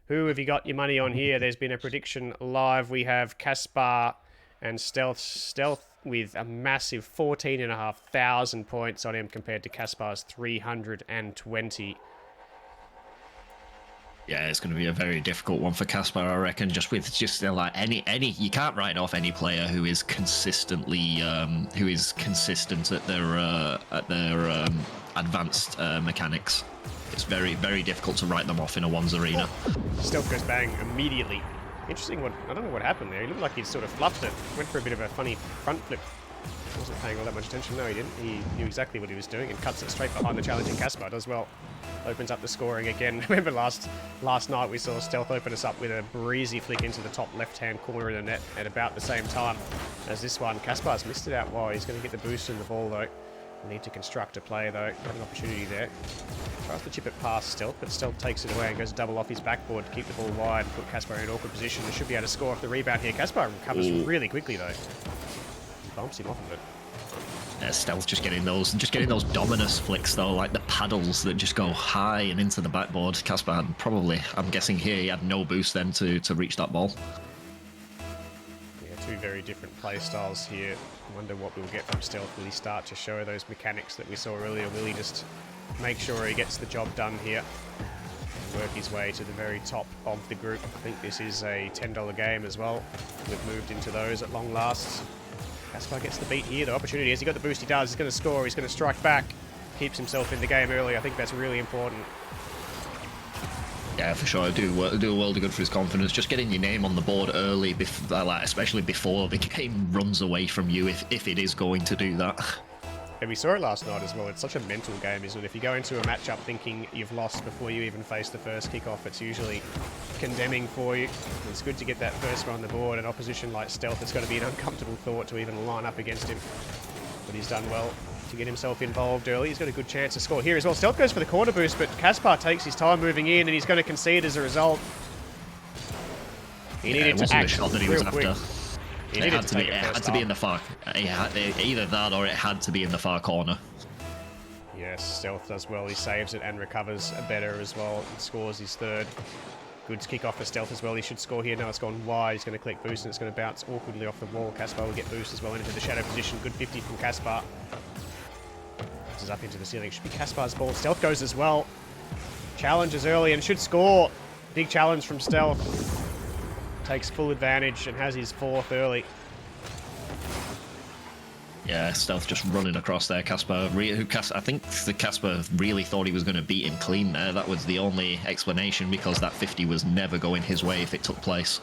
Who have you got your money on here? There's been a prediction live. We have Kaspar and Stealth. Stealth with a massive 14,500 points on him compared to Kaspar's 320. Yeah, it's going to be a very difficult one for Kaspar, I reckon. Just with like any, you can't write off any player who is consistently, who is consistent at their advanced mechanics. It's very, very difficult to write them off in a ones arena. Stealth goes bang immediately. Interesting. I don't know what happened there. He looked like he'd sort of fluffed it. Went for a bit of a funny front flip. Wasn't paying all that much attention. No, he didn't. He knew exactly what he was doing and cuts it straight behind the challenging Kaspar. Does well. Opens up the scoring again. Remember last night we saw Stealth open us up with a breezy flick into the top left-hand corner of the net at about the same time as this one. Kaspar's missed it out wide. He's going to get the boost in the ball though. Need to construct a play though. Got an opportunity there. Tries to chip it past Stealth, but Stealth takes it away and goes double off his backboard to keep the ball wide, put Kaspar in an awkward position. They should be able to score off the rebound here. Kaspar recovers really quickly though. He bumps him off of it. Stealth just getting those dominus flicks though, like the paddles that just go high and into the backboard. Kaspar had probably, I'm guessing here, he had no boost then to reach that ball. Yeah, two very different play styles here. I wonder what we'll get from Stealth. Will he start to show those mechanics that we saw earlier? Will he just make sure he gets the job done here and work his way to the very top of the group? I think this is a $10 game as well. We've moved into those at long last. Kaspar gets the beat here. The opportunity, has he got the boost? He does. He's going to score. He's going to strike back. Keeps himself in the game early. I think that's really important. Yeah, for sure. Do a world of good for his confidence. Just getting your name on the board early, especially before the game runs away from you, if it is going to do that. And we saw it last night as well. It's such a mental game, isn't it? If you go into a matchup thinking you've lost before you even face the first kickoff, it's usually condemning for you. It's good to get that first one on the board. An opposition like Stealth, it's going to be an uncomfortable thought to even line up against him. But he's done well to get himself involved early. He's got a good chance to score here as well. Stealth goes for the corner boost, but Kaspar takes his time moving in, and he's going to concede as a result. He needed to act shot that he was quick. after. It had to be in the far. Either that or it had to be in the far corner. Yes, Stealth does well. He saves it and recovers better as well. And scores his third. Good kick off for Stealth as well. He should score here. No, it's gone wide. He's going to click boost and it's going to bounce awkwardly off the wall. Kaspar will get boost as well into the shadow position. Good 50 from Kaspar. This is up into the ceiling. It should be Kaspar's ball. Stealth goes as well. Challenges early and should score. Big challenge from Stealth. Takes full advantage and has his fourth early. Yeah, Stealth just running across there. Kaspar, I think the Kaspar really thought he was going to beat him clean there. That was the only explanation, because that 50 was never going his way if it took place.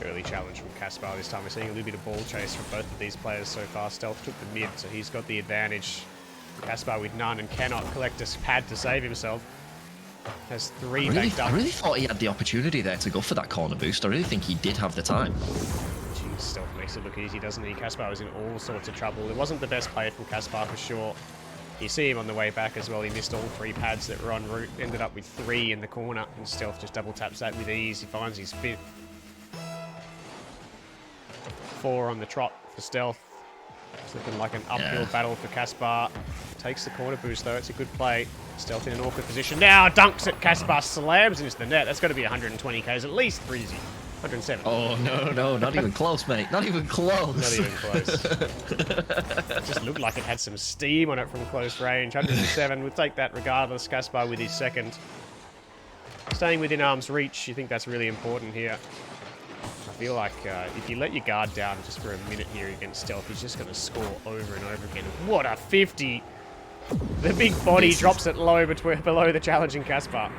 Early challenge from Kaspar this time. We're seeing a little bit of ball chase from both of these players so far. Stealth took the mid, so he's got the advantage. Kaspar with none and cannot collect a pad to save himself. Has three backed up. I really thought he had the opportunity there to go for that corner boost. I really think he did have the time. Jeez, Stealth makes it look easy, doesn't he? Kaspar was in all sorts of trouble. It wasn't the best play from Kaspar for sure. You see him on the way back as well. He missed all three pads that were en route. Ended up with three in the corner, and Stealth just double taps that with ease. He finds his fifth. 4 on the trot for Stealth. It's looking like an uphill battle for Kaspar. Takes the corner boost though. It's a good play. Stealth in an awkward position. Now dunks at Kaspar, slams into the net. That's got to be 120 Ks at least, breezy. 107. Oh, no, not even close, mate. Not even close. Not even close. It just looked like it had some steam on it from close range. 107. We'll take that regardless. Kaspar with his second. Staying within arm's reach. You think that's really important here. I feel like if you let your guard down just for a minute here against Stealth, he's just going to score over and over again. What a 50! The big body drops it low below the challenging Kaspar.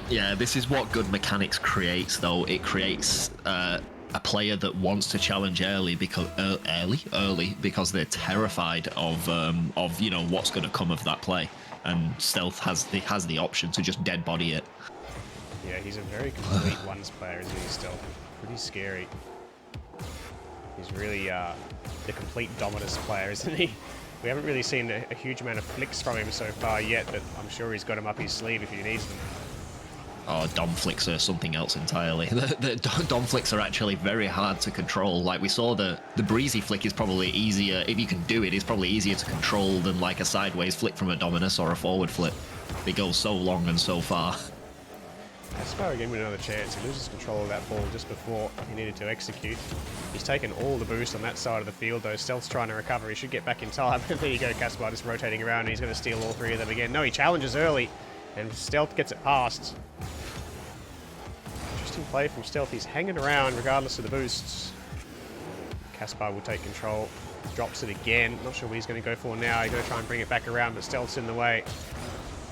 Yeah, this is what good mechanics creates, though. It creates a player that wants to challenge early because because they're terrified of what's going to come of that play, and Stealth has the option to just dead body it. Yeah, he's a very complete ones player, isn't he? Stealth, pretty scary. He's really the complete dominus player, isn't he? We haven't really seen a huge amount of flicks from him so far yet, but I'm sure he's got him up his sleeve if he needs them. Oh, Dom flicks are something else entirely. The Dom flicks are actually very hard to control. Like we saw, the breezy flick is probably easier, if you can do it, it's probably easier to control than like a sideways flick from a Dominus or a forward flip. They go so long and so far. Kaspar again with another chance. He loses control of that ball just before he needed to execute. He's taken all the boost on that side of the field, though. Stealth's trying to recover. He should get back in time. There you go, Kaspar just rotating around, and he's going to steal all three of them again. No, he challenges early, and Stealth gets it past. Interesting play from Stealth. He's hanging around regardless of the boosts. Kaspar will take control. Drops it again. Not sure what he's going to go for now. He's going to try and bring it back around, but Stealth's in the way.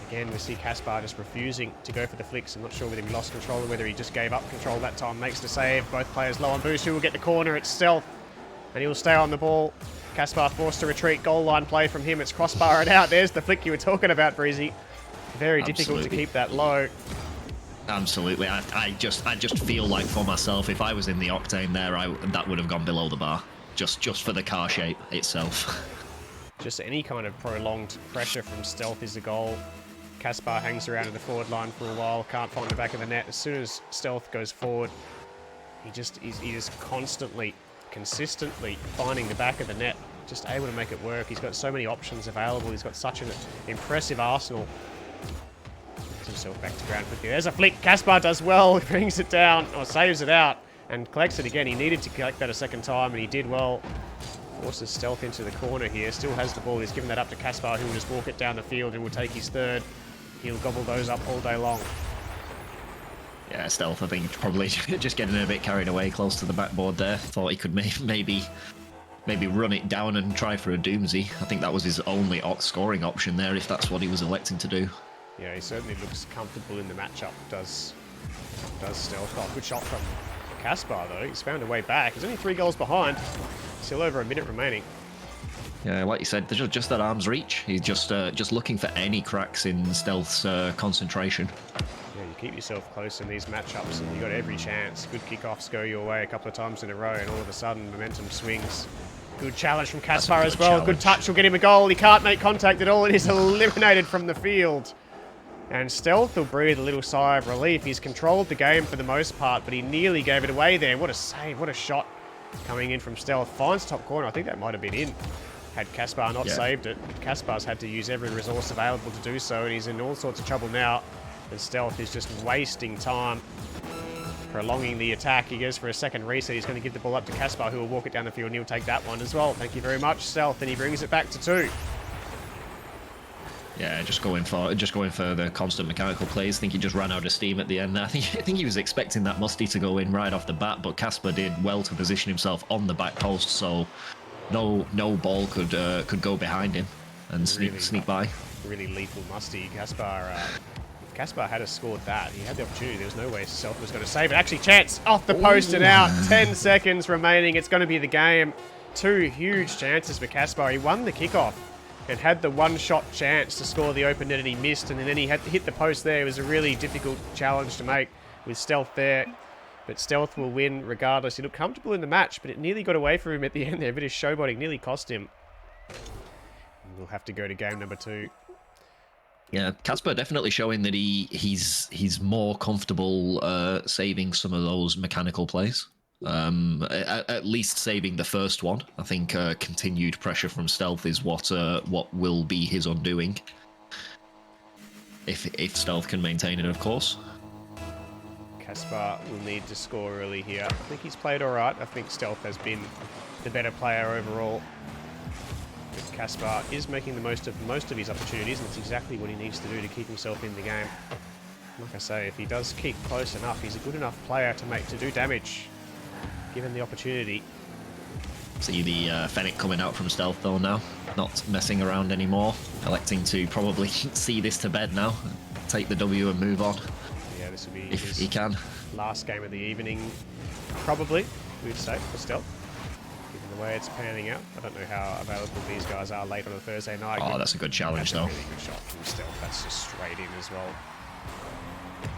Again, we see Kaspar just refusing to go for the flicks. I'm not sure whether he lost control or whether he just gave up control that time. Makes the save. Both players low on boost. Who will get the corner? It's Stealth. And he will stay on the ball. Kaspar forced to retreat. Goal line play from him. It's crossbar it out. There's the flick you were talking about, Breezy. Very difficult to keep that low. Absolutely. I just feel like for myself, if I was in the octane there, that would have gone below the bar. Just for the car shape itself. Just any kind of prolonged pressure from Stealth is a goal. Kaspar hangs around in the forward line for a while, can't find the back of the net. As soon as Stealth goes forward, he is constantly, consistently finding the back of the net, just able to make it work. He's got so many options available. He's got such an impressive arsenal. Gets himself back to ground quickly. There's a flick. Kaspar does well, brings it down, or saves it out, and collects it again. He needed to collect that a second time, and he did well. Forces Stealth into the corner here. Still has the ball. He's given that up to Kaspar, who will just walk it down the field and will take his third. He'll gobble those up all day long. Yeah, Stealth, I think, probably just getting a bit carried away close to the backboard there. Thought he could maybe run it down and try for a doozy. I think that was his only scoring option there, if that's what he was electing to do. Yeah, he certainly looks comfortable in the matchup. Does Stealth. Oh, good shot from Kaspar, though. He's found a way back. He's only 3 goals behind. Still over a minute remaining. Yeah, like you said, there's just at arm's reach. He's just looking for any cracks in Stealth's concentration. Yeah, you keep yourself close in these matchups, and you've got every chance. Good kickoffs go your way a couple of times in a row, and all of a sudden, momentum swings. Good challenge from Kaspar as well. Challenge. Good touch will get him a goal. He can't make contact at all, and he's eliminated from the field. And Stealth will breathe a little sigh of relief. He's controlled the game for the most part, but he nearly gave it away there. What a save, what a shot coming in from Stealth. Finds top corner. I think that might have been in had Kaspar not saved it. Kaspar's had to use every resource available to do so, and he's in all sorts of trouble now. And Stealth is just wasting time, prolonging the attack. He goes for a second reset. He's going to give the ball up to Kaspar, who will walk it down the field, and he'll take that one as well. Thank you very much, Stealth, and he brings it back to 2. Yeah, just going for the constant mechanical plays. I think he just ran out of steam at the end there. I think he was expecting that musty to go in right off the bat, but Kaspar did well to position himself on the back post, so no ball could go behind him and sneak by. Really lethal musty. Kaspar. If Kaspar had scored that, he had the opportunity. There was no way Stealth was going to save it. Actually, chance off the post and out. 10 seconds remaining. It's going to be the game. 2 huge chances for Kaspar. He won the kickoff and had the one-shot chance to score the open net, and he missed, and then he had to hit the post there. It was a really difficult challenge to make with Stealth there. But Stealth will win regardless. He looked comfortable in the match, but it nearly got away from him at the end there. A bit of showboating nearly cost him. We'll have to go to game number 2. Yeah, Kaspar definitely showing that he's more comfortable saving some of those mechanical plays. At least saving the first one. I think continued pressure from Stealth is what will be his undoing. If Stealth can maintain it, of course. Kaspar will need to score early here. I think he's played all right. I think Stealth has been the better player overall. But Kaspar is making the most of his opportunities, and that's exactly what he needs to do to keep himself in the game. Like I say, if he does keep close enough, he's a good enough player to do damage, given the opportunity. See the Fennec coming out from Stealth though now, not messing around anymore, electing to probably see this to bed now, take the W and move on. Yeah, this will be if he can. Last game of the evening, probably, we'd say, for Stealth. Given the way it's panning out. I don't know how available these guys are late on a Thursday night. Oh, that's a good challenge though. That's a really good shot from Stealth. That's just straight in as well.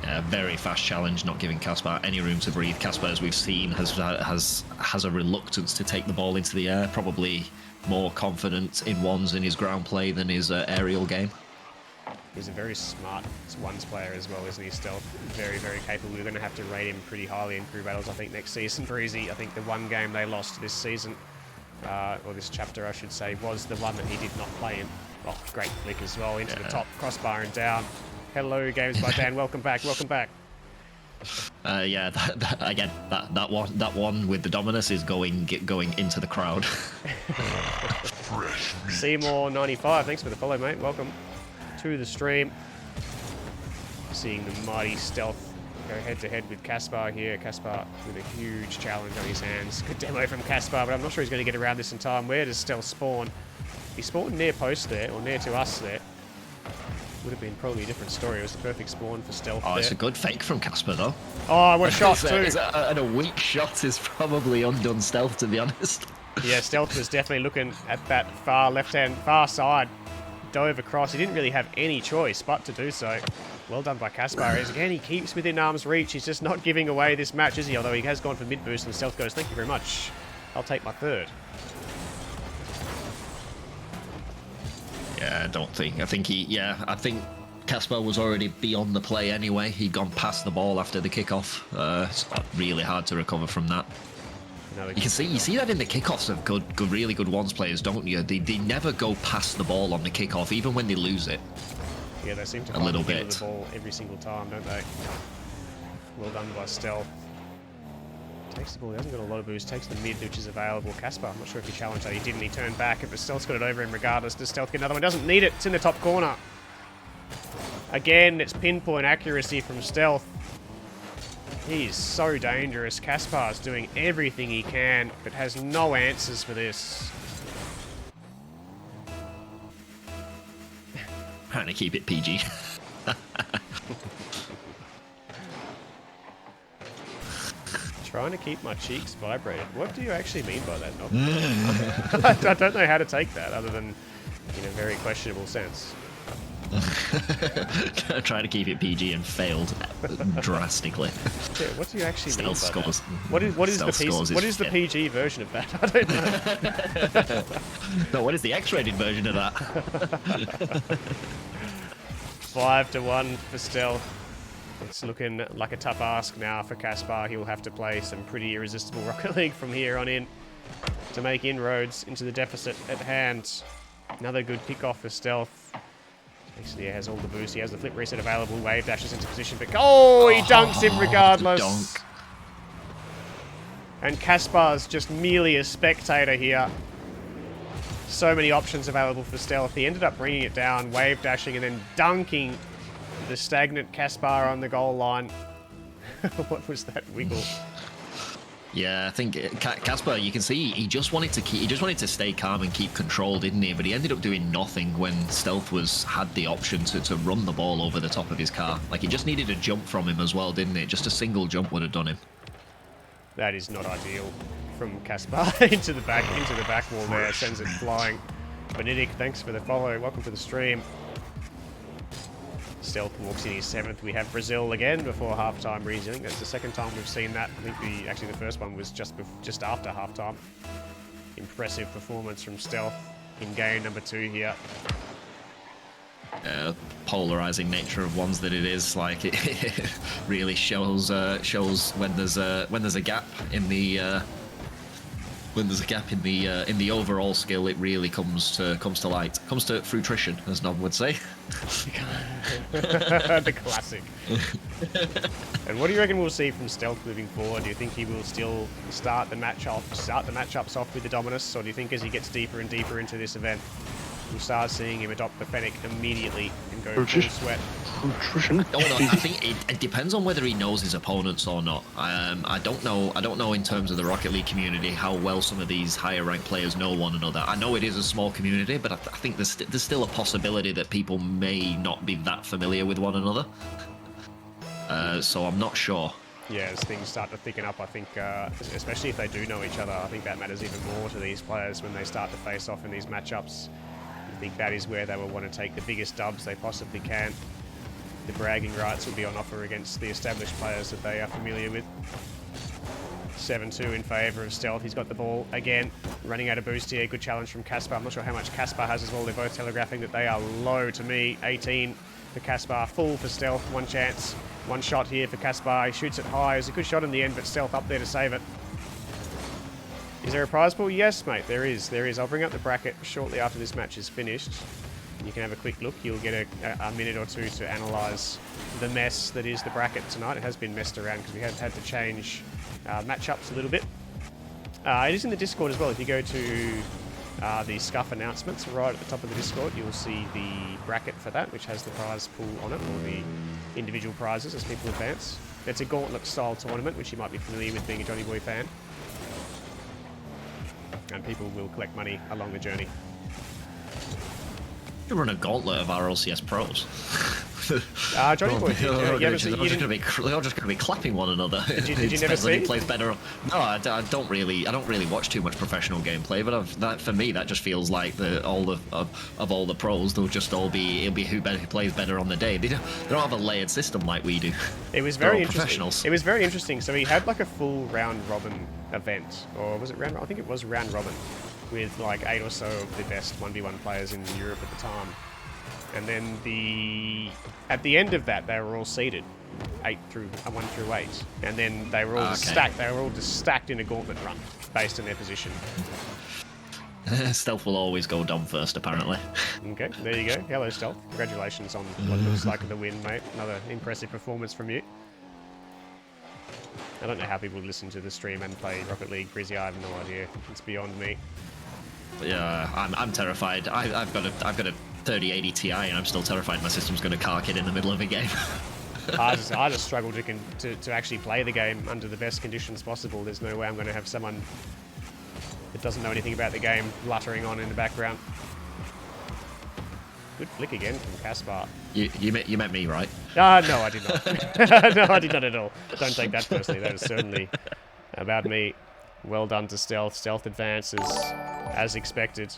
Yeah, very fast challenge, not giving Kaspar any room to breathe. Kaspar, as we've seen, has a reluctance to take the ball into the air. Probably more confident in ones in his ground play than his aerial game. He's a very smart ones player as well, isn't he, Stealth? Very, very capable. We're going to have to rate him pretty highly in crew battles, I think, next season for Easy. I think the one game they lost this season, or this chapter, I should say, was the one that he did not play in. Oh, great flick as well into the top crossbar and down. Hello, Games by Dan. Welcome back. Welcome back. Yeah, that one with the Dominus is going into the crowd. Seymour 95, thanks for the follow, mate. Welcome to the stream. Seeing the mighty Stealth go head-to-head with Kaspar here. Kaspar with a huge challenge on his hands. Good demo from Kaspar, but I'm not sure he's going to get around this in time. Where does Stealth spawn? He spawned near post there, or near to us there. Would have been probably a different story. It was the perfect spawn for Stealth. Oh, it's a good fake from Kaspar, though. Oh, what a shot, too. And a weak shot is probably undone Stealth, to be honest. Yeah, Stealth was definitely looking at that far left-hand, far side. Dove across. He didn't really have any choice but to do so. Well done by Kaspar. As again, he keeps within arm's reach. He's just not giving away this match, is he? Although he has gone for mid-boost, and Stealth goes, thank you very much. I'll take my third. Yeah, I think Kaspar was already beyond the play anyway. He'd gone past the ball after the kickoff. It's really hard to recover from that. You see that in the kickoffs of really good ones players, don't you? They never go past the ball on the kickoff, even when they lose it. Yeah, they seem to a little find bit the ball every single time, don't they? Well done by Stealth. Takes the ball, he hasn't got a lot of boost, takes the mid, which is available. Kaspar, I'm not sure if he challenged that, he didn't, he turned back, but Stealth's got it over him regardless. Does Stealth get another one? Doesn't need it, it's in the top corner. Again, it's pinpoint accuracy from Stealth. He's so dangerous. Kaspar's doing everything he can, but has no answers for this. Trying to keep it PG. Trying to keep my cheeks vibrated. What do you actually mean by that, Nob? I don't know how to take that other than in a very questionable sense. Trying to keep it PG and failed drastically. Yeah, what do you actually mean by scores. that? What is the PG version of that? I don't know. No, what is the X-rated version of that? 5-1 for Stealth. It's looking like a tough ask now for Kaspar. He'll have to play some pretty irresistible Rocket League from here on in to make inroads into the deficit at hand. Another good kickoff for Stealth. Actually, he has all the boost. He has the flip reset available. Wave dashes into position, but he dunks him regardless. Dunk. And Kaspar's just merely a spectator here. So many options available for Stealth. He ended up bringing it down, wave dashing, and then dunking the stagnant Kaspar on the goal line. What was that wiggle? Yeah, I think Kaspar, you can see he just wanted to stay calm and keep control, didn't he? But he ended up doing nothing when Stealth had the option to run the ball over the top of his car. Like, he just needed a jump from him as well, didn't it? Just a single jump would have done him. That is not ideal from Kaspar into the back wall there, sends it flying. Benedict, thanks for the follow. Welcome to the stream. Stealth walks in his 7th. We have Brazil again before halftime. Breezy. I think that's the second time we've seen that. I think actually the first one was just after halftime. Impressive performance from Stealth in game number 2 here. Polarizing nature of ones that it is, like it really shows when there's a gap in the overall skill. It really comes to light, comes to fruition, as Nob would say. The classic. And what do you reckon we'll see from Stealth moving forward? Do you think he will still start the matchups off with the Dominus, or do you think as he gets deeper and deeper into this event, we'll start seeing him adopt the Fennec immediately and go full sweat? I think it depends on whether he knows his opponents or not. I don't know in terms of the Rocket League community how well some of these higher ranked players know one another. I know it is a small community, but I think there's still a possibility that people may not be that familiar with one another. So I'm not sure. Yeah, as things start to thicken up, I think, especially if they do know each other, I think that matters even more to these players when they start to face off in these matchups. I think that is where they will want to take the biggest dubs they possibly can. The bragging rights will be on offer against the established players that they are familiar with. 7-2 in favour of Stealth. He's got the ball again, running out of boost here. Good challenge from Kaspar. I'm not sure how much Kaspar has as well. They're both telegraphing that they are low to me. 18 for Kaspar, full for Stealth. One chance, one shot here for Kaspar. He shoots it high. It's a good shot in the end, but Stealth up there to save it. Is there a prize pool? Yes, mate, there is. There is. I'll bring up the bracket shortly after this match is finished. You can have a quick look. You'll get a minute or two to analyse the mess that is the bracket tonight. It has been messed around because we have had to change matchups a little bit. It is in the Discord as well. If you go to the Scuff announcements right at the top of the Discord, you'll see the bracket for that, which has the prize pool on it, or the individual prizes as people advance. It's a gauntlet style tournament, which you might be familiar with being a Johnny Boy fan. And people will collect money along the journey. You run a gauntlet of our OCS pros. Johnny Boy, they're just going to be clapping one another. Did you never see? Who plays better. No, I don't really watch too much professional gameplay. But for me, that just feels like all the pros, they'll just all be who plays better on the day. They don't have a layered system like we do. It was very interesting. Professionals. It was very interesting. So he had like a full round robin event, or was it round? I think it was round robin, with like 8 or so of the best 1v1 players in Europe at the time. And then at the end of that, they were all seeded, 1 through 8, and then they were all just stacked. They were all just stacked in a gauntlet run based on their position. Stealth will always go dumb first, apparently. Okay, there you go. Hello, Stealth. Congratulations on what looks like the win, mate. Another impressive performance from you. I don't know how people listen to the stream and play Rocket League. Grizzy, I have no idea. It's beyond me. Yeah, I'm terrified. I've got a 3080 Ti, and I'm still terrified my system's going to cark it in the middle of a game. I just struggle to actually play the game under the best conditions possible. There's no way I'm going to have someone that doesn't know anything about the game luttering on in the background. Good flick again from Kaspar. You meant me, right? No, I did not. No, I did not at all. Don't take that personally. That is certainly about me. Well done to Stealth. Stealth advances as expected.